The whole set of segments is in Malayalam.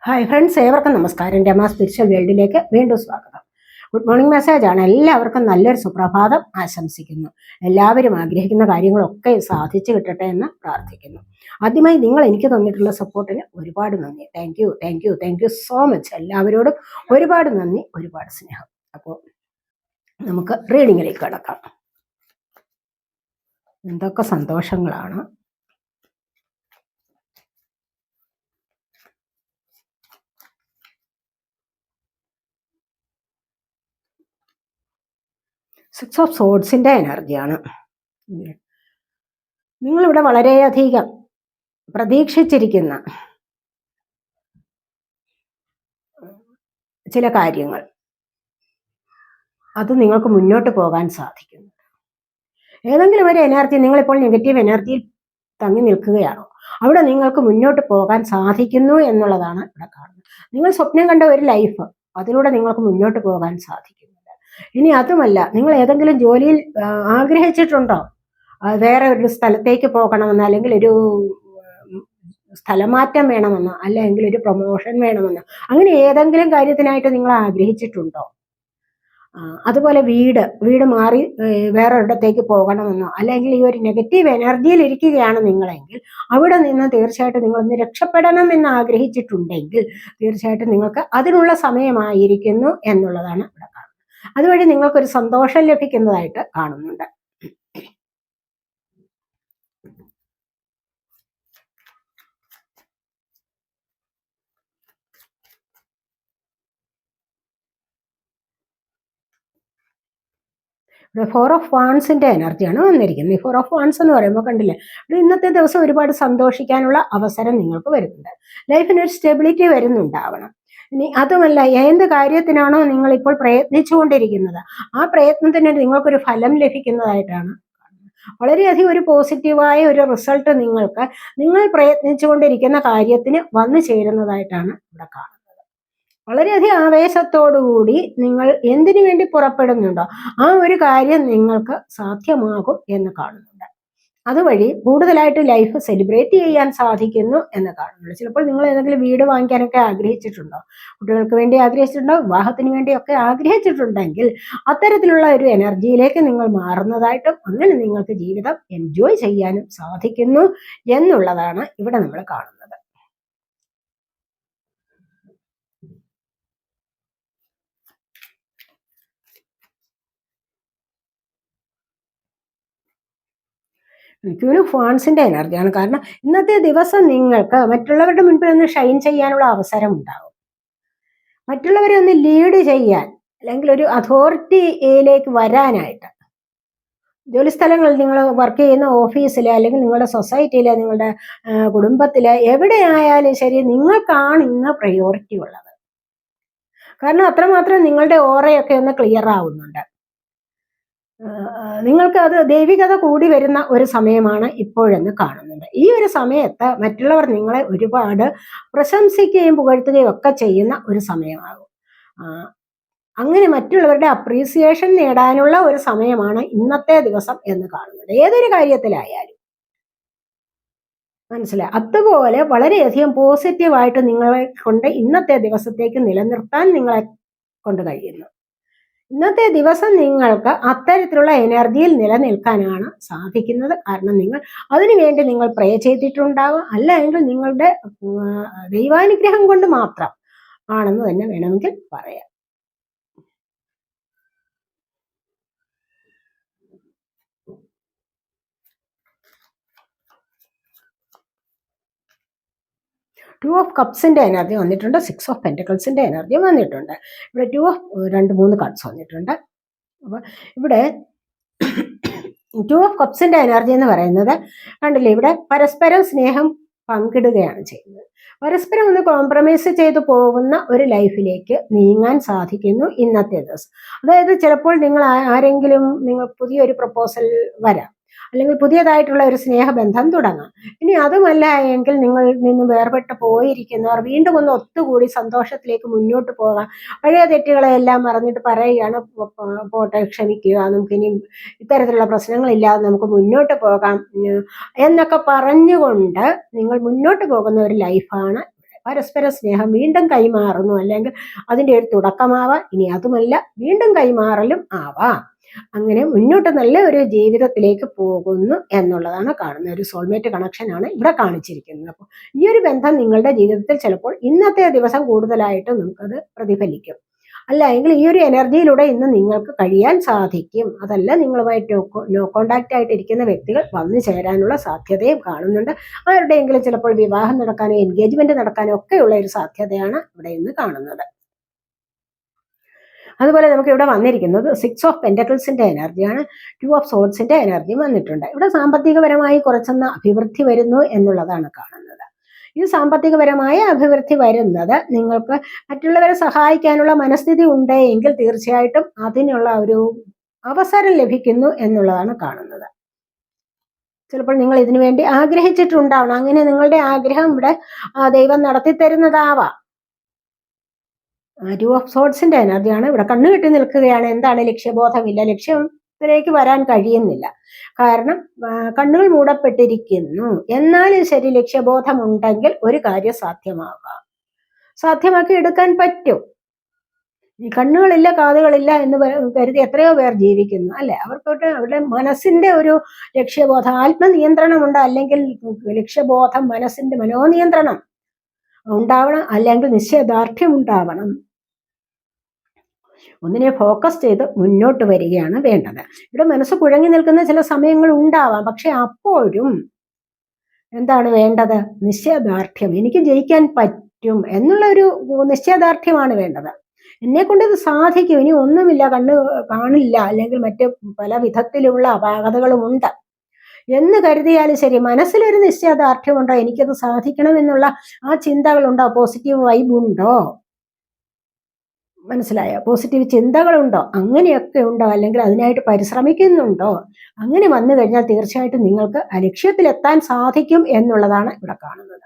ഹായ് ഫ്രണ്ട്സ്, ഏവർക്കും നമസ്കാരം. രമ സ്പിരിച്വൽ വേൾഡിലേക്ക് വീണ്ടും സ്വാഗതം. ഗുഡ് മോർണിംഗ് മെസ്സേജാണ്. എല്ലാവർക്കും നല്ലൊരു സുപ്രഭാതം ആശംസിക്കുന്നു. എല്ലാവരും ആഗ്രഹിക്കുന്ന കാര്യങ്ങളൊക്കെ സാധിച്ചു കിട്ടട്ടെ എന്ന് പ്രാർത്ഥിക്കുന്നു. ആദ്യമായി നിങ്ങൾ എനിക്ക് തന്നിട്ടുള്ള സപ്പോർട്ടിന് ഒരുപാട് നന്ദി. Thank you so much. എല്ലാവരോടും ഒരുപാട് നന്ദി, ഒരുപാട് സ്നേഹം. അപ്പോൾ നമുക്ക് റീഡിങ്ങിലേക്ക് കടക്കാം. എന്തൊക്കെ സന്തോഷങ്ങളാണ്. സിക്സ് ഓഫ് സോഡ്സിന്റെ എനർജിയാണ്. നിങ്ങളിവിടെ വളരെയധികം പ്രതീക്ഷിച്ചിരിക്കുന്ന ചില കാര്യങ്ങൾ അത് നിങ്ങൾക്ക് മുന്നോട്ട് പോകാൻ സാധിക്കുന്നു. ഏതെങ്കിലും ഒരു എനർജി, നിങ്ങളിപ്പോൾ നെഗറ്റീവ് എനർജിയിൽ തങ്ങി നിൽക്കുകയാണോ, അവിടെ നിങ്ങൾക്ക് മുന്നോട്ട് പോകാൻ സാധിക്കുന്നു എന്നുള്ളതാണ് ഇവിടെ കാണുന്നത്. നിങ്ങൾ സ്വപ്നം കണ്ട ഒരു ലൈഫ്, അതിലൂടെ നിങ്ങൾക്ക് മുന്നോട്ട് പോകാൻ സാധിക്കുന്നുണ്ട്. ഇനി അതുമല്ല, നിങ്ങൾ ഏതെങ്കിലും ജോലിയിൽ ആഗ്രഹിച്ചിട്ടുണ്ടോ വേറെ ഒരു സ്ഥലത്തേക്ക് പോകണമെന്ന്, അല്ലെങ്കിൽ ഒരു സ്ഥലമാറ്റം വേണമെന്നോ, അല്ലെങ്കിൽ ഒരു പ്രൊമോഷൻ വേണമെന്നോ, അങ്ങനെ ഏതെങ്കിലും കാര്യത്തിനായിട്ട് നിങ്ങൾ ആഗ്രഹിച്ചിട്ടുണ്ടോ? അതുപോലെ വീട് മാറി വേറൊരിടത്തേക്ക് പോകണമെന്നോ, അല്ലെങ്കിൽ ഈ ഒരു നെഗറ്റീവ് എനർജിയിൽ ഇരിക്കുകയാണ് നിങ്ങളെങ്കിൽ അവിടെ നിന്ന് തീർച്ചയായിട്ടും നിങ്ങളൊന്ന് രക്ഷപ്പെടണം എന്ന് ആഗ്രഹിച്ചിട്ടുണ്ടെങ്കിൽ തീർച്ചയായിട്ടും നിങ്ങൾക്ക് അതിനുള്ള സമയമായിരിക്കുന്നു എന്നുള്ളതാണ് ഇവിടെ കാണുന്നത്. അതുവഴി നിങ്ങൾക്കൊരു സന്തോഷം ലഭിക്കുന്നതായിട്ട് കാണുന്നുണ്ട്. ഫോർ ഓഫ് വാൺസിന്റെ എനർജിയാണ് വന്നിരിക്കുന്നത്. ഈ ഫോർ ഓഫ് വാൺസ് എന്ന് പറയുമ്പോൾ കണ്ടില്ലേ, ഇന്നത്തെ ദിവസം ഒരുപാട് സന്തോഷിക്കാനുള്ള അവസരം നിങ്ങൾക്ക് വരുന്നുണ്ട്. ലൈഫിനൊരു സ്റ്റെബിലിറ്റി വരുന്നുണ്ടാവണം. ഇനി അതുമല്ല, എന്ത് കാര്യത്തിനാണോ നിങ്ങളിപ്പോൾ പ്രയത്നിച്ചുകൊണ്ടിരിക്കുന്നത് ആ പ്രയത്നത്തിന് നിങ്ങൾക്കൊരു ഫലം ലഭിക്കുന്നതായിട്ടാണ്. വളരെയധികം ഒരു പോസിറ്റീവായ ഒരു റിസൾട്ട് നിങ്ങൾ പ്രയത്നിച്ചുകൊണ്ടിരിക്കുന്ന കാര്യത്തിന് വന്നു ചേരുന്നതായിട്ടാണ് ഇവിടെ കാണുന്നത്. വളരെയധികം ആവേശത്തോടുകൂടി നിങ്ങൾ എന്തിനു വേണ്ടി പുറപ്പെടുന്നുണ്ടോ ആ ഒരു കാര്യം നിങ്ങൾക്ക് സാധ്യമാകും എന്ന് കാണുന്നുണ്ട്. അതുവഴി കൂടുതലായിട്ട് ലൈഫ് സെലിബ്രേറ്റ് ചെയ്യാൻ സാധിക്കുന്നു എന്ന് കാണുന്നുണ്ട്. ചിലപ്പോൾ നിങ്ങൾ ഏതെങ്കിലും വീട് വാങ്ങിക്കാനൊക്കെ ആഗ്രഹിച്ചിട്ടുണ്ടോ, കുട്ടികൾക്ക് വേണ്ടി ആഗ്രഹിച്ചിട്ടുണ്ടോ, വിവാഹത്തിന് വേണ്ടിയൊക്കെ ആഗ്രഹിച്ചിട്ടുണ്ടെങ്കിൽ അത്തരത്തിലുള്ള ഒരു എനർജിയിലേക്ക് നിങ്ങൾ മാറുന്നതായിട്ടും അങ്ങനെ നിങ്ങൾക്ക് ജീവിതം എൻജോയ് ചെയ്യാനും സാധിക്കുന്നു എന്നുള്ളതാണ് ഇവിടെ നമ്മൾ കാണുന്നത്. ക്യൂൻ ഓഫ് വാൺസിന്റെ എനർജിയാണ്. കാരണം ഇന്നത്തെ ദിവസം നിങ്ങൾക്ക് മറ്റുള്ളവരുടെ മുൻപിൽ ഒന്ന് ഷൈൻ ചെയ്യാനുള്ള അവസരം ഉണ്ടാവും. മറ്റുള്ളവരെ ഒന്ന് ലീഡ് ചെയ്യാൻ, അല്ലെങ്കിൽ ഒരു അതോറിറ്റിയിലേക്ക് വരാനായിട്ട്, ജോലിസ്ഥലങ്ങളിൽ നിങ്ങൾ വർക്ക് ചെയ്യുന്ന ഓഫീസിൽ, അല്ലെങ്കിൽ നിങ്ങളുടെ സൊസൈറ്റിയിൽ, നിങ്ങളുടെ കുടുംബത്തിൽ, എവിടെയായാലും ശരി നിങ്ങൾക്കാണ് ഇന്ന് പ്രയോറിറ്റി ഉള്ളത്. കാരണം അത്രമാത്രം നിങ്ങളുടെ ഓറയൊക്കെ ഒന്ന് ക്ലിയർ ആവുന്നുണ്ട്. നിങ്ങൾക്ക് അത് ദൈവികത കൂടി വരുന്ന ഒരു സമയമാണ് ഇപ്പോഴെന്ന് കാണുന്നുണ്ട്. ഈ ഒരു സമയത്ത് മറ്റുള്ളവർ നിങ്ങളെ ഒരുപാട് പ്രശംസിക്കുകയും പുകഴ്ത്തുകയും ഒക്കെ ചെയ്യുന്ന ഒരു സമയമാകും. അങ്ങനെ മറ്റുള്ളവരുടെ അപ്രീസിയേഷൻ നേടാനുള്ള ഒരു സമയമാണ് ഇന്നത്തെ ദിവസം എന്ന് കാണുന്നത്. ഏതൊരു കാര്യത്തിലായാലും മനസ്സിലായി. അതുപോലെ വളരെയധികം പോസിറ്റീവായിട്ട് നിങ്ങളെ കൊണ്ട് ഇന്നത്തെ ദിവസത്തേക്ക് നിലനിർത്താൻ നിങ്ങളെ കൊണ്ട് കഴിയുന്നു. ഇന്നത്തെ ദിവസം നിങ്ങൾക്ക് അത്തരത്തിലുള്ള എനർജിയിൽ നിലനിൽക്കാനാണ് സാധിക്കുന്നത്. കാരണം അതിനുവേണ്ടി നിങ്ങൾ പ്രേ ചെയ്തിട്ടുണ്ടാവും, അല്ലെങ്കിൽ നിങ്ങളുടെ ദൈവാനുഗ്രഹം കൊണ്ട് മാത്രം ആണെന്ന് തന്നെ വേണമെങ്കിൽ പറയാം. ടു ഓഫ് കപ്സിന്റെ എനർജി വന്നിട്ടുണ്ട്. സിക്സ് ഓഫ് പെന്റക്കിൾസിന്റെ എനർജി വന്നിട്ടുണ്ട്. ഇവിടെ 3 കാർഡ്സ് വന്നിട്ടുണ്ട്. അപ്പൊ ഇവിടെ 2 ഓഫ് കപ്സിന്റെ എനർജി എന്ന് പറയുന്നത് കണ്ടില്ലേ, ഇവിടെ പരസ്പരം സ്നേഹം പങ്കിടുകയാണ് ചെയ്യുന്നത്. പരസ്പരം ഒന്ന് കോംപ്രമൈസ് ചെയ്തു പോകുന്ന ഒരു ലൈഫിലേക്ക് നീങ്ങാൻ സാധിക്കുന്നു ഇന്നത്തെ ദിവസം. അതായത് ചിലപ്പോൾ നിങ്ങൾ പുതിയൊരു പ്രപ്പോസൽ വരാം, അല്ലെങ്കിൽ പുതിയതായിട്ടുള്ള ഒരു സ്നേഹബന്ധം തുടങ്ങാം. ഇനി അതുമല്ല എങ്കിൽ നിങ്ങളിൽ നിന്ന് വേർപെട്ട് പോയിരിക്കുന്നവർ വീണ്ടും ഒന്ന് ഒത്തുകൂടി സന്തോഷത്തിലേക്ക് മുന്നോട്ട് പോകാം. പഴയ തെറ്റുകളെല്ലാം മറന്നിട്ട് പറയുകയാണ്, പോട്ടെ, ക്ഷമിക്കുക, നമുക്കിനി ഇത്തരത്തിലുള്ള പ്രശ്നങ്ങളില്ലാതെ നമുക്ക് മുന്നോട്ട് പോകാം എന്നൊക്കെ പറഞ്ഞുകൊണ്ട് നിങ്ങൾ മുന്നോട്ട് പോകുന്ന ഒരു ലൈഫാണ്. പരസ്പര സ്നേഹം വീണ്ടും കൈമാറുന്നു, അല്ലെങ്കിൽ അതിൻ്റെ ഒരു തുടക്കമാവാം, ഇനി അതുമല്ല വീണ്ടും കൈമാറലും ആവാം. അങ്ങനെ മുന്നോട്ട് നല്ല ഒരു ജീവിതത്തിലേക്ക് പോകുന്നു എന്നുള്ളതാണ് കാണുന്നത്. ഒരു സോൾമേറ്റ് കണക്ഷനാണ് ഇവിടെ കാണിച്ചിരിക്കുന്നത്. അപ്പോൾ ഈ ഒരു ബന്ധം നിങ്ങളുടെ ജീവിതത്തിൽ ചിലപ്പോൾ ഇന്നത്തെ ദിവസം കൂടുതലായിട്ട് നമുക്കത് പ്രതിഫലിക്കും. അല്ല എങ്കിൽ ഈ ഒരു എനർജിയിലൂടെ ഇന്ന് നിങ്ങൾക്ക് കഴിയാൻ സാധിക്കും. അതല്ല, നിങ്ങളുമായിട്ട് നോ കോണ്ടാക്റ്റ് ആയിട്ടിരിക്കുന്ന വ്യക്തികൾ വന്നു ചേരാനുള്ള സാധ്യതയും കാണുന്നുണ്ട്. ആരുടെയെങ്കിലും ചിലപ്പോൾ വിവാഹം നടക്കാനോ എൻഗേജ്മെന്റ് നടക്കാനോ ഒക്കെയുള്ള ഒരു സാധ്യതയാണ് ഇവിടെ ഇന്ന് കാണുന്നത്. അതുപോലെ നമുക്ക് ഇവിടെ വന്നിരിക്കുന്നത് 6 ഓഫ് പെന്റക്കിൾസിന്റെ എനർജിയാണ്. 2 ഓഫ് സോർഡ്സിന്റെ എനർജി വന്നിട്ടുണ്ട്. ഇവിടെ സാമ്പത്തികപരമായി കുറച്ചൊന്ന് അഭിവൃദ്ധി വരുന്നു എന്നുള്ളതാണ് കാണുന്നത്. ഈ സാമ്പത്തികപരമായ അഭിവൃദ്ധി വരുന്നത് നിങ്ങൾക്ക് മറ്റുള്ളവരെ സഹായിക്കാനുള്ള മനസ്ഥിതി ഉണ്ടെങ്കിൽ തീർച്ചയായിട്ടും അതിനുള്ള ഒരു അവസരം ലഭിക്കുന്നു എന്നുള്ളതാണ് കാണുന്നത്. ചിലപ്പോൾ നിങ്ങൾ ഇതിനു വേണ്ടി ആഗ്രഹിച്ചിട്ടുണ്ടാവണം. അങ്ങനെ നിങ്ങളുടെ ആഗ്രഹം ഇവിടെ ദൈവം നടത്തി തരുന്നതാവാം. 2 ഓഫ് സോർഡ്സിന്റെ എനർജിയാണ്. ഇവിടെ കണ്ണുകെട്ടി നിൽക്കുകയാണ്. എന്താണ്? ലക്ഷ്യബോധമില്ല, ലക്ഷ്യത്തിലേക്ക് വരാൻ കഴിയുന്നില്ല. കാരണം കണ്ണുകൾ മൂടപ്പെട്ടിരിക്കുന്നു. എന്നാലും ശരി, ലക്ഷ്യബോധമുണ്ടെങ്കിൽ ഒരു കാര്യം സാധ്യമാക്കി എടുക്കാൻ പറ്റും. ഈ കണ്ണുകളില്ല കാതുകളില്ല എന്ന് കരുതി എത്രയോ പേർ ജീവിക്കുന്നു, അല്ലെ? അവർക്കൊട്ട് അവരുടെ മനസ്സിന്റെ ഒരു ലക്ഷ്യബോധം, ആത്മനിയന്ത്രണമുണ്ട്, അല്ലെങ്കിൽ ലക്ഷ്യബോധം, മനസ്സിന്റെ മനോനിയന്ത്രണം ഉണ്ടാവണം, അല്ലെങ്കിൽ നിശ്ചയദാർഢ്യം ഉണ്ടാവണം. ഒന്നിനെ ഫോക്കസ് ചെയ്ത് മുന്നോട്ട് വരികയാണ് വേണ്ടത്. ഇവിടെ മനസ്സ് കുഴങ്ങി നിൽക്കുന്ന ചില സമയങ്ങൾ ഉണ്ടാവാം. പക്ഷെ അപ്പോഴും എന്താണ് വേണ്ടത്? നിശ്ചയദാർഢ്യം. എനിക്ക് ജയിക്കാൻ പറ്റും എന്നുള്ള ഒരു നിശ്ചയദാർഢ്യമാണ് വേണ്ടത്. എന്നെ കൊണ്ട് ഇത് സാധിക്കും, ഇനി ഒന്നുമില്ല, കണ്ണ് കാണില്ല, അല്ലെങ്കിൽ മറ്റ് പല വിധത്തിലുള്ള അപാകതകളും ഉണ്ട് എന്ന് കരുതിയാലും ശരി, മനസ്സിലൊരു നിശ്ചയദാർഢ്യമുണ്ടോ, എനിക്കത് സാധിക്കണം എന്നുള്ള ആ ചിന്തകളുണ്ടോ, പോസിറ്റീവ് വൈബ് ഉണ്ടോ, മനസ്സിലായോ? പോസിറ്റീവ് ചിന്തകളുണ്ടോ, അങ്ങനെയൊക്കെ ഉണ്ടോ, അല്ലെങ്കിൽ അതിനായിട്ട് പരിശ്രമിക്കുന്നുണ്ടോ, അങ്ങനെ വന്നു കഴിഞ്ഞാൽ തീർച്ചയായിട്ടും നിങ്ങൾക്ക് ആ ലക്ഷ്യത്തിലെത്താൻ സാധിക്കും എന്നുള്ളതാണ് ഇവിടെ കാണുന്നത്.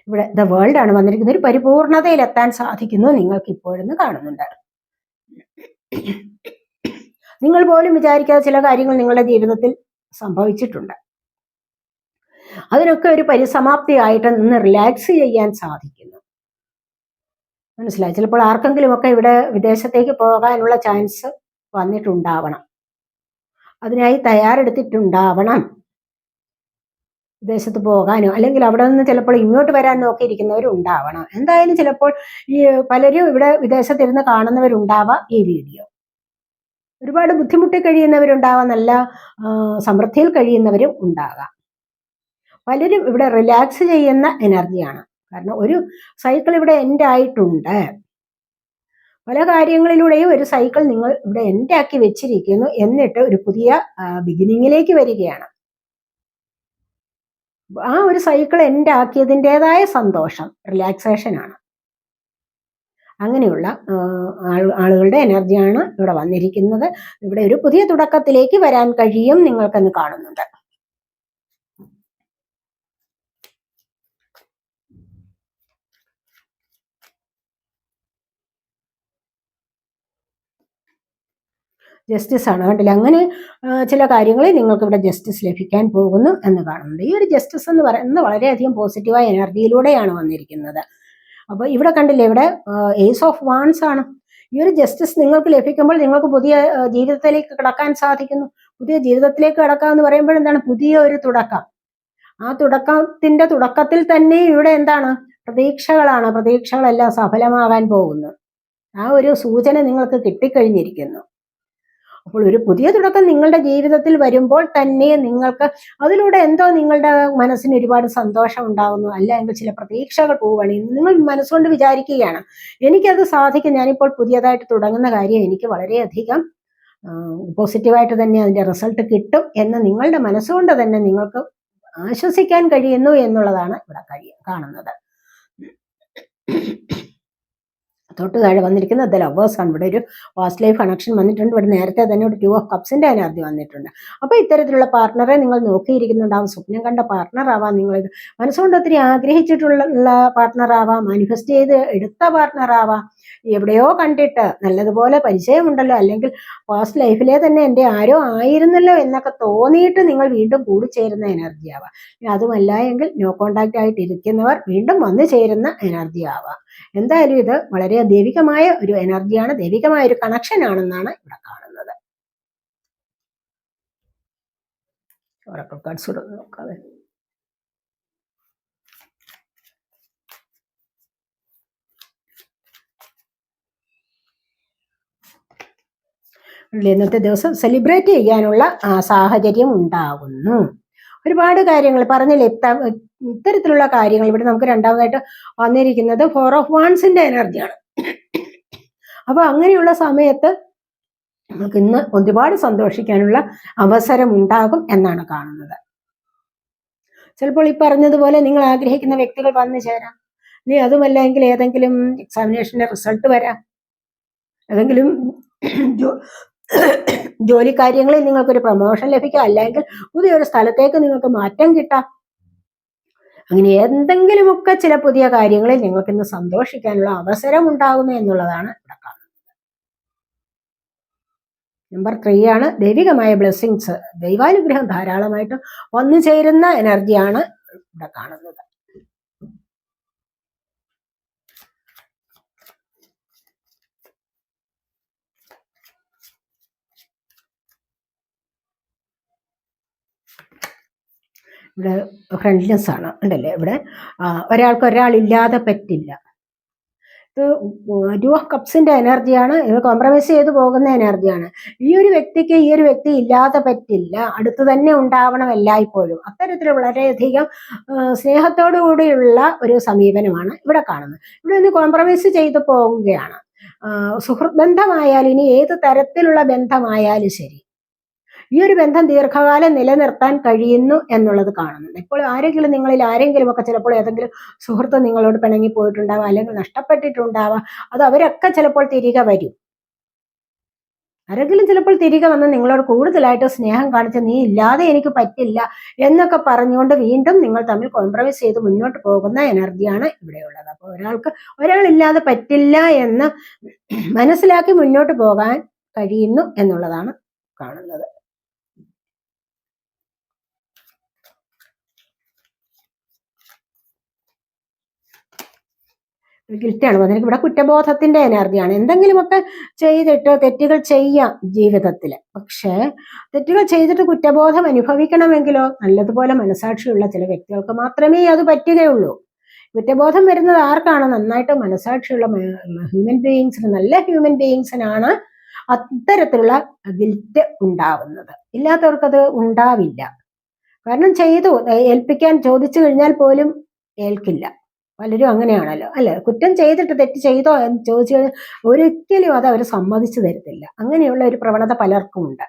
ഇവിടെ ദ വേൾഡ് ആണ് വന്നിരിക്കുന്നത്. ഒരു പരിപൂർണതയിലെത്താൻ സാധിക്കുന്നു നിങ്ങൾക്ക് ഇപ്പോഴെന്ന് കാണുന്നുണ്ട്. നിങ്ങൾ പോലും വിചാരിക്കാത്ത ചില കാര്യങ്ങൾ നിങ്ങളുടെ ജീവിതത്തിൽ സംഭവിച്ചിട്ടുണ്ട്. അതിനൊക്കെ ഒരു പരിസമാപ്തി ആയിട്ട് നിന്ന് റിലാക്സ് ചെയ്യാൻ സാധിക്കുന്നു. മനസ്സിലായി? ചിലപ്പോൾ ആർക്കെങ്കിലുമൊക്കെ ഇവിടെ വിദേശത്തേക്ക് പോകാനുള്ള ചാൻസ് വന്നിട്ടുണ്ടാവണം. അതിനായി തയ്യാറെടുത്തിട്ടുണ്ടാവണം. വിദേശത്ത് പോകാനോ അല്ലെങ്കിൽ അവിടെ നിന്ന് ചിലപ്പോൾ ഇങ്ങോട്ട് വരാൻ നോക്കിയിരിക്കുന്നവരുണ്ടാവണം. എന്തായാലും ചിലപ്പോൾ ഈ പലരും ഇവിടെ വിദേശത്തിരുന്ന് കാണുന്നവരുണ്ടാവാം ഈ വീഡിയോ. ഒരുപാട് ബുദ്ധിമുട്ടി കഴിയുന്നവരുണ്ടാവാം, നല്ല സമൃദ്ധിയിൽ കഴിയുന്നവരും ഉണ്ടാകാം. പലരും ഇവിടെ റിലാക്സ് ചെയ്യുന്ന എനർജിയാണ്. കാരണം ഒരു സൈക്കിൾ ഇവിടെ എൻഡ് ആയിട്ടുണ്ട്. പല കാര്യങ്ങളിലൂടെയും ഒരു സൈക്കിൾ നിങ്ങൾ ഇവിടെ എൻഡ് ആക്കി വെച്ചിരിക്കുന്നു. എന്നിട്ട് ഒരു പുതിയ ബിഗിനിങ്ങിലേക്ക് വരികയാണ്. ആ ഒരു സൈക്കിൾ എൻഡ് ആക്കിയതിൻ്റെതായ സന്തോഷം, റിലാക്സേഷൻ ആണ്. അങ്ങനെയുള്ള ആളുകളുടെ എനർജിയാണ് ഇവിടെ വന്നിരിക്കുന്നത്. ഇവിടെ ഒരു പുതിയ തുടക്കത്തിലേക്ക് വരാൻ കഴിയും നിങ്ങൾക്കെന്ന് കാണുന്നുണ്ട്. ജസ്റ്റിസ് ആണ്, കണ്ടില്ല? അങ്ങനെ ചില കാര്യങ്ങളിൽ നിങ്ങൾക്ക് ഇവിടെ ജസ്റ്റിസ് ലഭിക്കാൻ പോകുന്നു എന്ന് കാണുന്നുണ്ട്. ഈ ഒരു ജസ്റ്റിസ് എന്ന് പറയുന്നത് വളരെയധികം പോസിറ്റീവായ എനർജിയിലൂടെയാണ് വന്നിരിക്കുന്നത്. അപ്പോൾ ഇവിടെ കണ്ടില്ലേ, ഇവിടെ ഏസ് ഓഫ് വാൺസ് ആണ്. ഈ ഒരു ജസ്റ്റിസ് നിങ്ങൾക്ക് ലഭിക്കുമ്പോൾ നിങ്ങൾക്ക് പുതിയ ജീവിതത്തിലേക്ക് കടക്കാൻ സാധിക്കുന്നു. പുതിയ ജീവിതത്തിലേക്ക് കടക്കുക എന്ന് പറയുമ്പോൾ എന്താണ്? പുതിയ ഒരു തുടക്കം. ആ തുടക്കത്തിന്റെ തുടക്കത്തിൽ തന്നെ ഇവിടെ എന്താണ്? പ്രതീക്ഷകളാണ്. പ്രതീക്ഷകളെല്ലാം സഫലമാകാൻ പോകുന്നു. ആ ഒരു സൂചന നിങ്ങൾക്ക് കിട്ടിക്കഴിഞ്ഞിരിക്കുന്നു. അപ്പോൾ ഒരു പുതിയ തുടക്കം നിങ്ങളുടെ ജീവിതത്തിൽ വരുമ്പോൾ തന്നെ നിങ്ങൾക്ക് അതിലൂടെ എന്തോ നിങ്ങളുടെ മനസ്സിന് ഒരുപാട് സന്തോഷം ഉണ്ടാകുന്നു, അല്ലെങ്കിൽ ചില പ്രതീക്ഷകൾ പോവുകയാണ്. നിങ്ങൾ മനസ്സുകൊണ്ട് വിചാരിക്കുകയാണ്, എനിക്കത് സാധിക്കും, ഞാനിപ്പോൾ പുതിയതായിട്ട് തുടങ്ങുന്ന കാര്യം എനിക്ക് വളരെയധികം പോസിറ്റീവായിട്ട് തന്നെ അതിൻ്റെ റിസൾട്ട് കിട്ടും എന്ന് നിങ്ങളുടെ മനസ്സുകൊണ്ട് തന്നെ നിങ്ങൾക്ക് ആശ്വസിക്കാൻ കഴിയുന്നു എന്നുള്ളതാണ് ഇവിടെ കാണുന്നത്. തൊട്ട് താഴെ വന്നിരിക്കുന്നത് ദ ലവേഴ്സ് ആണ്. ഇവിടെ ഒരു പാസ്റ്റ് ലൈഫ് കണക്ഷൻ വന്നിട്ടുണ്ട്. ഇവിടെ നേരത്തെ തന്നെ ഒരു 2 ഓഫ് കപ്സിന്റെ എനർജി വന്നിട്ടുണ്ട്. അപ്പോൾ ഇത്തരത്തിലുള്ള പാർട്ണറെ നിങ്ങൾ നോക്കിയിരിക്കുന്നുണ്ടാവും. സ്വപ്നം കണ്ട പാർട്ണർ ആവാം, നിങ്ങൾ മനസ്സുകൊണ്ട് ഒത്തിരി ആഗ്രഹിച്ചിട്ടുള്ള പാർട്ണർ ആവാം, മാനിഫെസ്റ്റ് ചെയ്ത് എടുത്ത പാർട്ണർ ആവാം, എവിടെയോ കണ്ടിട്ട് നല്ലതുപോലെ പരിചയമുണ്ടല്ലോ, അല്ലെങ്കിൽ പാസ്റ്റ് ലൈഫിലെ തന്നെ എൻ്റെ ആരോ ആയിരുന്നല്ലോ എന്നൊക്കെ തോന്നിയിട്ട് നിങ്ങൾ വീണ്ടും കൂടിച്ചേരുന്ന എനർജി ആവാം. അതുമല്ല എങ്കിൽ നോ കോണ്ടാക്റ്റ് ആയിട്ട് ഇരിക്കുന്നവർ വീണ്ടും വന്നു ചേരുന്ന എനർജി ആവാം. എന്തായാലും ഇത് വളരെ ദൈവികമായ ഒരു എനർജിയാണ്, ദൈവികമായ ഒരു കണക്ഷൻ ആണെന്നാണ് ഇവിടെ കാണുന്നത്. ഒറക്കിൾ കാർഡ്സ് നോക്കാതെ ഇന്നത്തെ ദിവസം സെലിബ്രേറ്റ് ചെയ്യാനുള്ള സാഹചര്യം ഉണ്ടാകുന്നു. ഒരുപാട് കാര്യങ്ങൾ പറഞ്ഞില്ലേ, ഇത്തരത്തിലുള്ള കാര്യങ്ങൾ ഇവിടെ നമുക്ക് രണ്ടാമതായിട്ട് വന്നിരിക്കുന്നത് 4 ഓഫ് വാൻസിന്റെ എനർജിയാണ്. അപ്പൊ അങ്ങനെയുള്ള സമയത്ത് നമുക്ക് ഇന്ന് ഒരുപാട് സന്തോഷിക്കാനുള്ള അവസരം ഉണ്ടാകും എന്നാണ് കാണുന്നത്. ചിലപ്പോൾ ഈ പറഞ്ഞതുപോലെ നിങ്ങൾ ആഗ്രഹിക്കുന്ന വ്യക്തികൾ വന്നു ചേരാം, ഇനി അതുമല്ലെങ്കിൽ ഏതെങ്കിലും എക്സാമിനേഷന്റെ റിസൾട്ട് വരാം, ഏതെങ്കിലും ജോലി കാര്യങ്ങളിൽ നിങ്ങൾക്കൊരു പ്രൊമോഷൻ ലഭിക്കാം, അല്ലെങ്കിൽ പുതിയൊരു സ്ഥലത്തേക്ക് നിങ്ങൾക്ക് മാറ്റം കിട്ടാം. അങ്ങനെ എന്തെങ്കിലുമൊക്കെ ചില പുതിയ കാര്യങ്ങളിൽ നിങ്ങൾക്ക് ഇന്ന് സന്തോഷിക്കാനുള്ള അവസരം ഉണ്ടാകുന്നു എന്നുള്ളതാണ് ഇവിടെ കാണുന്നത്. നമ്പർ 3 ആണ് ദൈവികമായ ബ്ലെസ്സിങ്സ്, ദൈവാനുഗ്രഹം ധാരാളമായിട്ട് വന്നു ചേരുന്ന എനർജിയാണ് ഇവിടെ കാണുന്നത്. ഇവിടെ ഫ്രണ്ട്ലിനെസ് ആണ് ഉണ്ടല്ലേ. ഇവിടെ ഒരാൾക്ക് ഒരാളില്ലാതെ പറ്റില്ല. ഇത് 2 ഓഫ് കപ്സിന്റെ എനർജിയാണ്. ഇത് കോംപ്രമൈസ് ചെയ്ത് പോകുന്ന എനർജിയാണ്. ഈ ഒരു വ്യക്തിക്ക് ഈ ഒരു വ്യക്തി ഇല്ലാതെ പറ്റില്ല, അടുത്ത് തന്നെ ഉണ്ടാവണം എല്ലായ്പ്പോഴും. അത്തരത്തിൽ വളരെയധികം സ്നേഹത്തോടു കൂടിയുള്ള ഒരു സമീപനമാണ് ഇവിടെ കാണുന്നത്. ഇവിടെ ഒന്ന് കോംപ്രമൈസ് ചെയ്ത് പോവുകയാണ്. സുഹൃത്ത് ബന്ധമായാലും ഇനി ഏത് തരത്തിലുള്ള ബന്ധമായാലും ശരി, ഈ ഒരു ബന്ധം ദീർഘകാലം നിലനിർത്താൻ കഴിയുന്നു എന്നുള്ളത് കാണുന്നുണ്ട്. ഇപ്പോൾ ആരെങ്കിലും നിങ്ങളിൽ ആരെങ്കിലും ഒക്കെ ചിലപ്പോൾ ഏതെങ്കിലും സുഹൃത്ത് നിങ്ങളോട് പിണങ്ങി പോയിട്ടുണ്ടാവാം, അല്ലെങ്കിൽ നഷ്ടപ്പെട്ടിട്ടുണ്ടാവാം. അത് അവരൊക്കെ ചിലപ്പോൾ തിരികെ വരും. ആരെങ്കിലും ചിലപ്പോൾ തിരികെ വന്ന് നിങ്ങളോട് കൂടുതലായിട്ട് സ്നേഹം കാണിച്ച് നീ ഇല്ലാതെ എനിക്ക് പറ്റില്ല എന്നൊക്കെ പറഞ്ഞുകൊണ്ട് വീണ്ടും നിങ്ങൾ തമ്മിൽ കോംപ്രമൈസ് ചെയ്ത് മുന്നോട്ട് പോകുന്ന എനർജിയാണ് ഇവിടെയുള്ളത്. അപ്പോൾ ഒരാളില്ലാതെ പറ്റില്ല എന്ന് മനസ്സിലാക്കി മുന്നോട്ട് പോകാൻ കഴിയുന്നു എന്നുള്ളതാണ് കാണുന്നത്. ഗിൽറ്റാണ് പറഞ്ഞത്. ഇവിടെ കുറ്റബോധത്തിന്റെ എനർജിയാണ്. എന്തെങ്കിലുമൊക്കെ ചെയ്തിട്ട് തെറ്റുകൾ ചെയ്യാം ജീവിതത്തിൽ, പക്ഷേ തെറ്റുകൾ ചെയ്തിട്ട് കുറ്റബോധം അനുഭവിക്കണമെങ്കിലോ നല്ലതുപോലെ മനസാക്ഷിയുള്ള ചില വ്യക്തികൾക്ക് മാത്രമേ അത് പറ്റുകയുള്ളൂ. കുറ്റബോധം വരുന്നത് ആർക്കാണ്? നന്നായിട്ട് മനസാക്ഷിയുള്ള ഹ്യൂമൻ ബീയിങ്സിന്, നല്ല ഹ്യൂമൻ ബീയിങ്സിനാണ് അത്തരത്തിലുള്ള ഗിൽറ്റ് ഉണ്ടാവുന്നത്. ഇല്ലാത്തവർക്കത് ഉണ്ടാവില്ല. കാരണം ചെയ്തു ഏൽപ്പിക്കാൻ ചോദിച്ചു കഴിഞ്ഞാൽ പോലും ഏൽക്കില്ല. പലരും അങ്ങനെയാണല്ലോ അല്ലെ. കുറ്റം ചെയ്തിട്ട് തെറ്റ് ചെയ്തോ എന്ന് ചോദിച്ചു കഴിഞ്ഞാൽ ഒരിക്കലും അത് അവർ സമ്മതിച്ചു തരത്തില്ല. അങ്ങനെയുള്ള ഒരു പ്രവണത പലർക്കും ഉണ്ട്.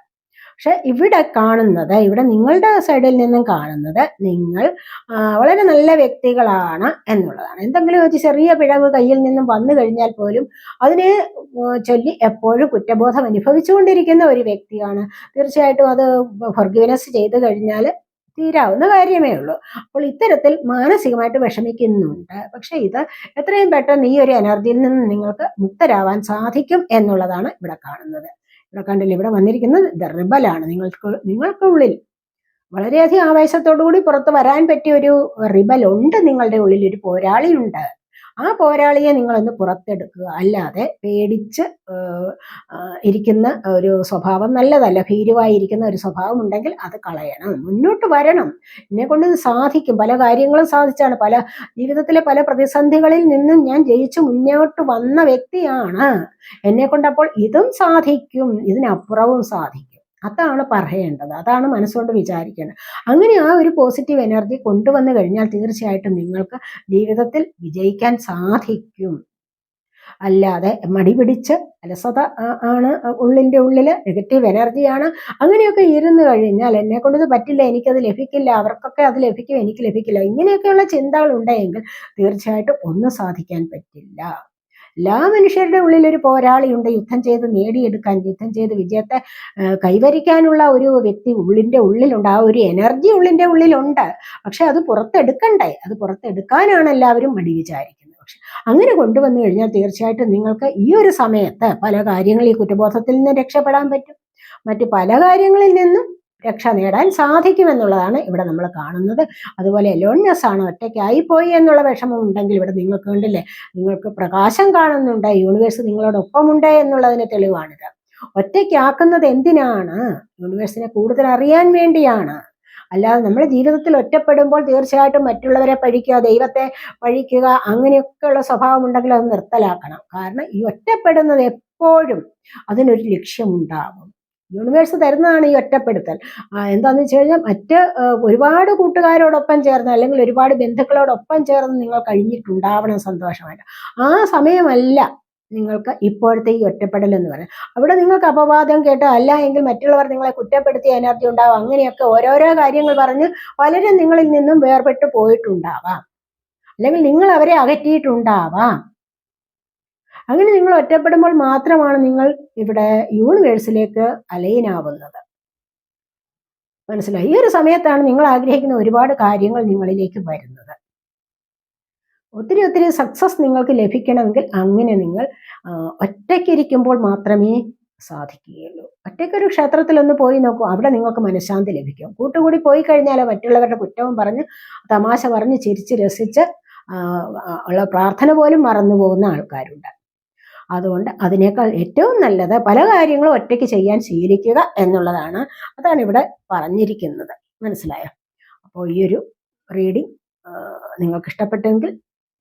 പക്ഷെ ഇവിടെ കാണുന്നത്, ഇവിടെ നിങ്ങളുടെ സൈഡിൽ നിന്നും കാണുന്നത് നിങ്ങൾ വളരെ നല്ല വ്യക്തികളാണ് എന്നുള്ളതാണ്. എന്തെങ്കിലും ഒരു ചെറിയ പിഴവ് കയ്യിൽ നിന്നും വന്നു കഴിഞ്ഞാൽ പോലും അതിനെ ചൊല്ലി എപ്പോഴും കുറ്റബോധം അനുഭവിച്ചുകൊണ്ടിരിക്കുന്ന ഒരു വ്യക്തിയാണ്. തീർച്ചയായിട്ടും അത് ഫൊർഗിവ്നെസ് ചെയ്തു കഴിഞ്ഞാൽ തീരാവുന്ന കാര്യമേ ഉള്ളൂ. അപ്പോൾ ഇത്തരത്തിൽ മാനസികമായിട്ട് വിഷമിക്കുന്നുണ്ട്. പക്ഷെ ഇത് എത്രയും പെട്ടെന്ന് ഈ ഒരു എനർജിയിൽ നിന്ന് നിങ്ങൾക്ക് മുക്തരാവാൻ സാധിക്കും എന്നുള്ളതാണ് ഇവിടെ കാണുന്നത്. ഇവിടെ കണ്ടില്ല, ഇവിടെ വന്നിരിക്കുന്നത് ദ റിബലാണ്. നിങ്ങൾക്കുള്ളിൽ വളരെയധികം ആവേശത്തോടുകൂടി പുറത്ത് വരാൻ പറ്റിയ ഒരു റിബൽ ഉണ്ട്, നിങ്ങളുടെ ഉള്ളിൽ ഒരു പോരാളി ഉണ്ട്. ആ പോരാളിയെ നിങ്ങളൊന്ന് പുറത്തെടുക്കുക. അല്ലാതെ പേടിച്ച് ഇരിക്കുന്ന ഒരു സ്വഭാവം നല്ലതല്ല. ഭീരുവായിരിക്കുന്ന ഒരു സ്വഭാവം ഉണ്ടെങ്കിൽ അത് കളയണം, മുന്നോട്ട് വരണം. എന്നെ കൊണ്ട് ഇത് സാധിക്കും, പല കാര്യങ്ങളും സാധിച്ചാണ്, പല ജീവിതത്തിലെ പല പ്രതിസന്ധികളിൽ നിന്നും ഞാൻ ജയിച്ചു മുന്നോട്ട് വന്ന വ്യക്തിയാണ്. എന്നെ കൊണ്ട് അപ്പോൾ ഇതും സാധിക്കും, ഇതിനപ്പുറവും സാധിക്കും. അതാണ് പറയേണ്ടത്, അതാണ് മനസ്സുകൊണ്ട് വിചാരിക്കേണ്ടത്. അങ്ങനെ ആ ഒരു പോസിറ്റീവ് എനർജി കൊണ്ടുവന്നു കഴിഞ്ഞാൽ തീർച്ചയായിട്ടും നിങ്ങൾക്ക് ജീവിതത്തിൽ വിജയിക്കാൻ സാധിക്കും. അല്ലാതെ മടി പിടിച്ച് അലസത ആണ് ഉള്ളിൻ്റെ ഉള്ളിൽ, നെഗറ്റീവ് എനർജിയാണ്. അങ്ങനെയൊക്കെ ഇരുന്ന് കഴിഞ്ഞാൽ എന്നെ കൊണ്ടത് പറ്റില്ല, എനിക്കത് ലഭിക്കില്ല, അവർക്കൊക്കെ അത് ലഭിക്കും, എനിക്ക് ലഭിക്കില്ല, ഇങ്ങനെയൊക്കെയുള്ള ചിന്തകൾ ഉണ്ടെങ്കിൽ തീർച്ചയായിട്ടും ഒന്നും സാധിക്കാൻ പറ്റില്ല. എല്ലാ മനുഷ്യരുടെ ഉള്ളിലൊരു പോരാളിയുണ്ട്. യുദ്ധം ചെയ്ത് നേടിയെടുക്കാൻ, യുദ്ധം ചെയ്ത് വിജയത്തെ കൈവരിക്കാനുള്ള ഒരു വ്യക്തി ഉള്ളിൻ്റെ ഉള്ളിലുണ്ട്. ആ ഒരു എനർജി ഉള്ളിൻ്റെ ഉള്ളിലുണ്ട്. പക്ഷെ അത് പുറത്തെടുക്കണ്ടേ? അത് പുറത്തെടുക്കാനാണ് എല്ലാവരും മടി വിചാരിക്കുന്നത്. പക്ഷെ അങ്ങനെ കൊണ്ടുവന്നു കഴിഞ്ഞാൽ തീർച്ചയായിട്ടും നിങ്ങൾക്ക് ഈ ഒരു സമയത്ത് പല കാര്യങ്ങൾ, ഈ കുറ്റബോധത്തിൽ നിന്ന് രക്ഷപ്പെടാൻ പറ്റും. മറ്റു പല കാര്യങ്ങളിൽ നിന്നും രക്ഷ നേടാൻ സാധിക്കുമെന്നുള്ളതാണ് ഇവിടെ നമ്മൾ കാണുന്നത്. അതുപോലെ ലോൺനെസ് ആണ്, ഒറ്റയ്ക്കായിപ്പോയി എന്നുള്ള വിഷമം ഉണ്ടെങ്കിൽ ഇവിടെ നിങ്ങൾക്ക് കണ്ടില്ലേ, നിങ്ങൾക്ക് പ്രകാശം കാണുന്നുണ്ട്, യൂണിവേഴ്സ് നിങ്ങളോടൊപ്പമുണ്ട് എന്നുള്ളതിന് തെളിവാണിത്. ഒറ്റയ്ക്കാക്കുന്നത് എന്തിനാണ്? യൂണിവേഴ്സിനെ കൂടുതൽ അറിയാൻ വേണ്ടിയാണ്. അല്ലാതെ നമ്മുടെ ജീവിതത്തിൽ ഒറ്റപ്പെടുമ്പോൾ തീർച്ചയായിട്ടും മറ്റുള്ളവരെ പഴിക്കുക, ദൈവത്തെ പഴിക്കുക, അങ്ങനെയൊക്കെയുള്ള സ്വഭാവം ഉണ്ടെങ്കിൽ അത് നിർത്തലാക്കണം. കാരണം ഈ ഒറ്റപ്പെടുന്നത് എപ്പോഴും അതിനൊരു ലക്ഷ്യമുണ്ടാകും. യൂണിവേഴ്സ് തരുന്നതാണ് ഈ ഒറ്റപ്പെടുത്തൽ. എന്താണെന്ന് വെച്ച് കഴിഞ്ഞാൽ മറ്റ് ഒരുപാട് കൂട്ടുകാരോടൊപ്പം ചേർന്ന് അല്ലെങ്കിൽ ഒരുപാട് ബന്ധുക്കളോടൊപ്പം ചേർന്ന് നിങ്ങൾ കഴിഞ്ഞിട്ടുണ്ടാവണം സന്തോഷമായിട്ട്. ആ സമയമല്ല നിങ്ങൾക്ക് ഇപ്പോഴത്തെ ഈ ഒറ്റപ്പെടൽ എന്ന് പറയുന്നത്. അവിടെ നിങ്ങൾക്ക് അപവാദം കേട്ടോ, അല്ല എങ്കിൽ മറ്റുള്ളവർ നിങ്ങളെ കുറ്റപ്പെടുത്തിയ എനർജി ഉണ്ടാവാം. അങ്ങനെയൊക്കെ ഓരോരോ കാര്യങ്ങൾ പറഞ്ഞ് പലരും നിങ്ങളിൽ നിന്നും വേർപെട്ട് പോയിട്ടുണ്ടാവാം, അല്ലെങ്കിൽ നിങ്ങൾ അവരെ അകറ്റിയിട്ടുണ്ടാവാം. അങ്ങനെ നിങ്ങൾ ഒറ്റപ്പെടുമ്പോൾ മാത്രമാണ് നിങ്ങൾ ഇവിടെ യൂണിവേഴ്സിലേക്ക് അലൈനാവുന്നത്. മനസ്സിലായി? ഈ ഒരു സമയത്താണ് നിങ്ങൾ ആഗ്രഹിക്കുന്ന ഒരുപാട് കാര്യങ്ങൾ നിങ്ങളിലേക്ക് വരുന്നത്. ഒത്തിരി ഒത്തിരി സക്സസ് നിങ്ങൾക്ക് ലഭിക്കണമെങ്കിൽ അങ്ങനെ നിങ്ങൾ ഒറ്റയ്ക്കിരിക്കുമ്പോൾ മാത്രമേ സാധിക്കുകയുള്ളൂ. ഒറ്റയ്ക്കൊരു ക്ഷേത്രത്തിലൊന്ന് പോയി നോക്കൂ, അവിടെ നിങ്ങൾക്ക് മനഃശാന്തി ലഭിക്കും. കൂട്ടുകൂടി പോയി കഴിഞ്ഞാൽ മറ്റുള്ളവരുടെ കുറ്റവും പറഞ്ഞ് തമാശ പറഞ്ഞ് ചിരിച്ച് രസിച്ച് ഉള്ള പ്രാർത്ഥന പോലും മറന്നു പോകുന്ന ആൾക്കാരുണ്ട്. അതുകൊണ്ട് അതിനേക്കാൾ ഏറ്റവും നല്ലത് പല കാര്യങ്ങളും ഒറ്റയ്ക്ക് ചെയ്യാൻ ശീലിക്കുക എന്നുള്ളതാണ്. അതാണ് ഇവിടെ പറഞ്ഞിരിക്കുന്നത്. മനസ്സിലായോ? അപ്പോൾ ഈ ഒരു റീഡിംഗ് നിങ്ങൾക്ക് ഇഷ്ടപ്പെട്ടെങ്കിൽ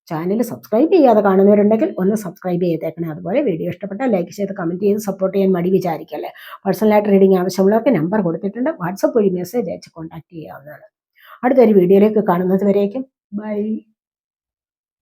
ചാനൽ സബ്സ്ക്രൈബ് ചെയ്യാതെ കാണുന്നവരുണ്ടെങ്കിൽ ഒന്ന് സബ്സ്ക്രൈബ് ചെയ്തേക്കണേ. അതുപോലെ വീഡിയോ ഇഷ്ടപ്പെട്ടാൽ ലൈക്ക് ചെയ്ത് കമൻറ്റ് ചെയ്ത് സപ്പോർട്ട് ചെയ്യാൻ മടി വിചാരിക്കല്ലേ. പേഴ്സണലായിട്ട് റീഡിംഗ് ആവശ്യമുള്ളവർക്ക് നമ്പർ കൊടുത്തിട്ടുണ്ട്, വാട്സപ്പ് വഴി മെസ്സേജ് അയച്ച് കോൺടാക്ട് ചെയ്യാവുന്നതാണ്. അടുത്തൊരു വീഡിയോയിലേക്ക് കാണുന്നത് വരേക്കും ബൈ.